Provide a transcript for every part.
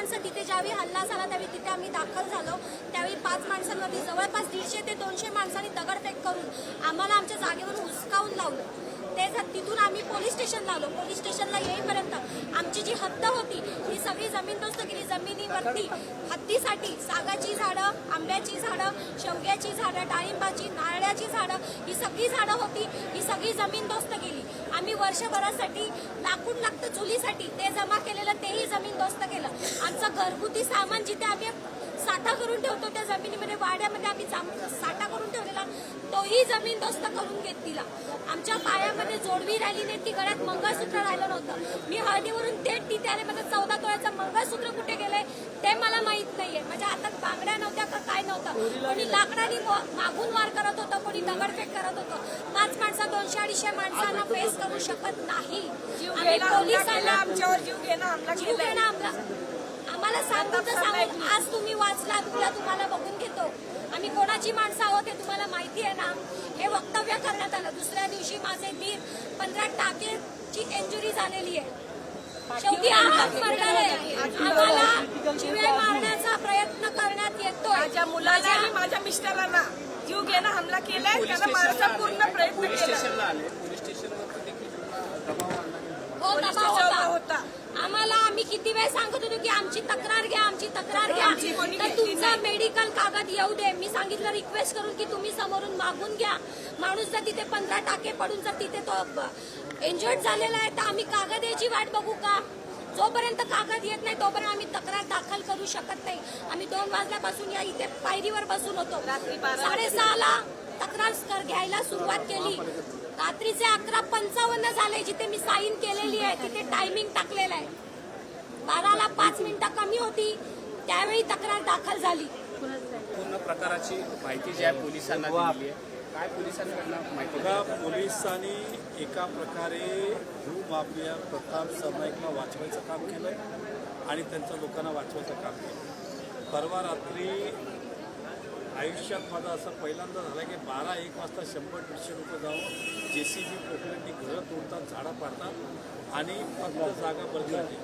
माणसं तिथे ज्यावेळी हल्ला झाला त्यावेळी तिथे आम्ही दाखल झालो, त्यावेळी 5 माणसांवरती जवळपास 150 ते 200 माणसांनी दगडफेक करून आम्हाला आमच्या जागेवर हुसकावून लावलं। तिथून आम्ही पोलीस स्टेशनला आलो। पोलीस स्टेशनला येईपर्यंत आमची जी हद्द होती ती सगळी जमीनदोस्त केली। जमिनीवरती हद्दीसाठी सागाची झाडं, आंब्याची झाडं, शेवग्याची झाडं, डाळिंबाची, नारळाची झाडं, ही सगळी झाडं होती, ही सगळी जमीनदोस्त केली। आम्ही वर्षभरासाठी लाकूड लागतं चुलीसाठी ते जमा केलेलं तेही जमीनदोस्त केलं। आमचं घरगुती सामान जिथे आम्ही साठा करून ठेवतो त्या जमिनीमध्ये वाड्यामध्ये आम्ही साठा करून ठेवलेला तोही जमीनदोस्त करून घेतला। आमच्या पायामध्ये जोडवी राहिली नाही, ती गळ्यात मंगळसूत्र राहिलं नव्हतं। मी हळदीवरून थेट तिथे आले, माझं 14 तोळ्याचं मंगळसूत्र कुठे गेलंय ते मला माहित नाहीये। माझ्या हातात बांगड्या नव्हत्या का काय नव्हतं। कोणी लाकडाने मागून वार करत होतं, कोणी दगडफेक करत होतं। 5 माणसं 200-250 माणसांना फेस करू शकत नाही। आम्ही पोलिसांना आमच्यावर जीव घेणं आम्हाला सांगू आज तुम्ही वाचला, उद्या तुम्हाला बघून घेतो। आम्ही कोणाची माणसं आहोत हे तुम्हाला माहिती आहे ना। हे वक्तव्य करण्यात आलं। दुसऱ्या दिवशी माझे दीर 15 टाकेची इंजुरी झालेली आहे, शेवटी आहात मरणार आहे। आम्हाला जीवे मारण्याचा प्रयत्न करण्यात येतोय। माझ्या मुलाला आणि माझ्या मिस्टरांना जीव घेणं हमला केलाय, त्याला मारायचा पूर्ण प्रयत्न केला। दबाव होता। आम्हाला आम्ही किती वेळ सांगत होतो की आमची तक्रार घ्या, आमची तक्रार घ्या, तर तुमचा मेडिकल कागद येऊ दे। मी सांगितलं रिक्वेस्ट करून की तुम्ही समोरून मागून घ्या। माणूस जर तिथे 15 टाके पडून जर तिथे तो इंजर्ड झालेला आहे तर आम्ही कागद याची वाट बघू का? जोपर्यंत कागद येत नाही तोपर्यंत आम्ही तक्रार दाखल करू शकत नाही। आम्ही 2 वाजल्यापासून या इथे पायरीवर बसून होतो। 6:30ला तक्रार घ्यायला सुरुवात केली। रात्रीचे 11:55 झाले, जिथे मी साईन केलेली आहे तिथे टायमिंग टाकलेला आहे। 12ला 5 मिनिटं कमी होती त्यावेळी तक्रार दाखल झाली। पूर्ण प्रकाराची माहिती जी आहे पोलिसांना दिली आहे, काय पोलिसांकडनं माहिती? बघा, पोलिसांनी एका प्रकारे भूमाफिया प्रताप सरनाईकला वाचवायचं काम केलंय आणि त्यांच्या लोकांना वाचवायचं काम केलं। परवा रात्री आयुष्यात माझं असं पहिल्यांदा झालं की 12-1 वाजता 100-150 लोक जाऊन JCB पोखरेंनी घरं तोडतात, झाडं पाडतात आणि फक्त जागा बदलते।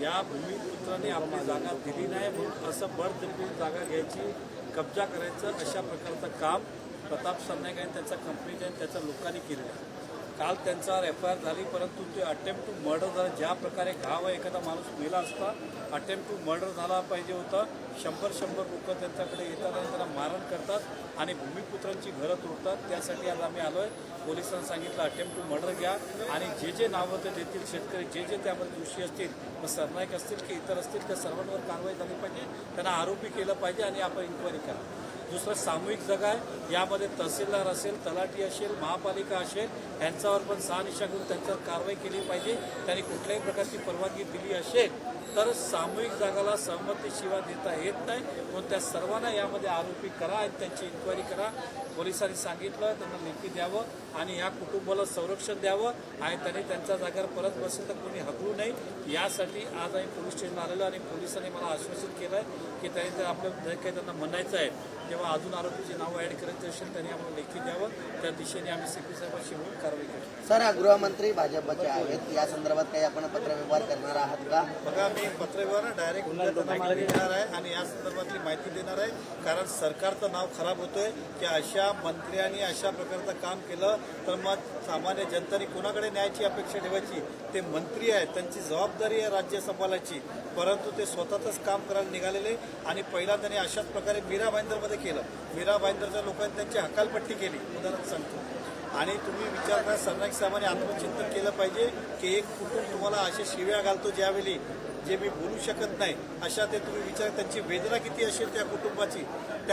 या भूमिपुत्रांनी आपली जागा दिली नाही म्हणून असं बळजबरी जागा घ्यायची, कब्जा करायचं, अशा प्रकारचं काम प्रताप सरनाईक आणि त्यांच्या कंपनीच्या आणि त्याच्या लोकांनी केलेलं आहे। काल त्यांच्यावर FIR झाली, परंतु ते अटेम्प्ट टू मर्डर झालं। ज्या प्रकारे घाव आहे, एखादा माणूस मेला असता, अटेम्प्ट टू मर्डर झाला पाहिजे होता। 100 लोक त्यांच्याकडे येतात आणि त्यांना मारण करतात आणि भूमिपुत्रांची घरं तोडतात। त्यासाठी आज आम्ही आलोय। पोलिसांनी सांगितलं अटेम्प्ट टू मर्डर घ्या आणि जे नावं ते देतील शेतकरी, जे त्यामध्ये दोषी असतील, मग सरनाईक असतील की इतर असतील, त्या सर्वांवर कारवाई झाली पाहिजे, त्यांना आरोपी केलं पाहिजे आणि आपण इन्क्वायरी करा। दुसरं सामूहिक जागा आहे, यामध्ये तहसीलदार असेल, तलाठी असेल, महापालिका असेल, यांच्यावर पण शहानिशा करून त्यांच्यावर कारवाई केली पाहिजे। त्यांनी कुठल्याही प्रकारची परवानगी दिली असेल तर सामूहिक जागाला सहमतीशिवाय देता येत नाही, म्हणून त्या सर्वांना यामध्ये आरोपी करा आणि त्यांची इन्क्वायरी करा। पोलिसांनी सांगितलं त्यांना लेखी द्यावं आणि या कुटुंबाला संरक्षण द्यावं आणि त्यांनी त्यांच्या जागेवर परत बसेल तर कोणी हकलू नये, यासाठी आज आम्ही पोलीस स्टेशनला आलेलो आणि पोलिसांनी मला आश्वासित केलं आहे की त्यांनी आपलं जे काही त्यांना म्हणायचं आहे, जेव्हा अजून आरोपीचे नाव ऍड करायचे असेल त्यांनी आम्हाला लेखी द्यावं, त्या दिशेने आम्ही CP साहेबांशी मिळून कारवाई करू। सर, गृहमंत्री भाजपचे आहेत, या संदर्भात काही आपण पत्रव्यवहार करणार आहात का? बघा, मी पत्रव्यवहार डायरेक्ट माहिती देणार आहे आणि या संदर्भातली माहिती देणार आहे, कारण सरकारचं नाव खराब होतोय की अशा मंत्र्यांनी अशा प्रकारचं काम केलं तर मग सामान्य जनतेने कोणाकडे न्यायाची अपेक्षा ठेवायची? ते मंत्री आहेत, त्यांची जबाबदारी आहे राज्य सांभाळायची, परंतु ते स्वतःच काम करायला निघालेले आणि पहिला त्यांनी अशाच प्रकारे मीरा भाईंदरमध्ये केलं। मीरा भाईंदरच्या लोकांनी त्यांची हकालपट्टी केली, उदाहरण सांगतो। आणि तुम्ही विचार करा, सरनाईक साहेबांनी आत्मचिंतन केलं पाहिजे की एक कुटुंब तुम्हाला अशा शिव्या घालतो ज्यावेळी जे मी बोलू शकत नाही, अशा ते तुम्ही विचार, त्यांची वेदना किती असेल त्या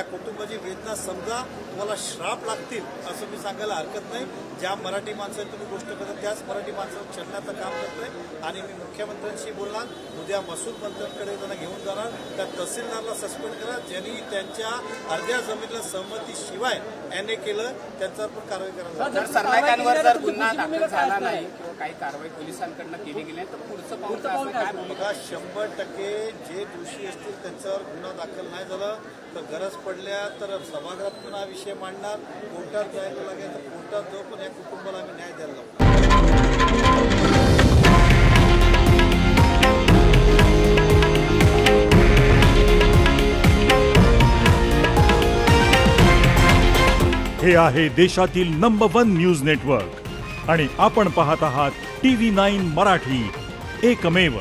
कुटुंबाची वेदना समजा, तुम्हाला श्राप लागतील असं मी सांगायला हरकत नाही। ज्या मराठी माणसाची तुम्ही गोष्ट करता त्याच मराठी माणसाला छळण्याचं काम करतोय आणि मी मुख्यमंत्र्यांशी बोलणार, उद्या महसूल मंत्र्यांकडे त्यांना घेऊन जाणार, त्या तहसीलदारला सस्पेंड करा ज्यांनी त्यांच्या अर्ध्या जमिनीला सहमतीशिवाय NA केलं, त्यांच्यावर पण कारवाई करा। जर सरनाईकांवर जर गुन्हा दाखल झाला नाही किंवा काही कारवाई पोलिसांकडनं केली गेली नाही तर पुढचं पाऊल काय? बघा, 100% जे दोषी असतील त्यांच्यावर गुन्हा दाखल नाही झाला तर गरज पडल्या तर सभागृहात पुन्हा विषय मांडणार, कोर्टात जायला लागेल तर कोर्टात जाऊ, पण या कुटुंबाला आम्ही न्याय द्यायला लागतो। हे आहे देशातील नंबर 1 न्यूज नेटवर्क आणि आपण पाहत आहात TV9 मराठी, एकमेव.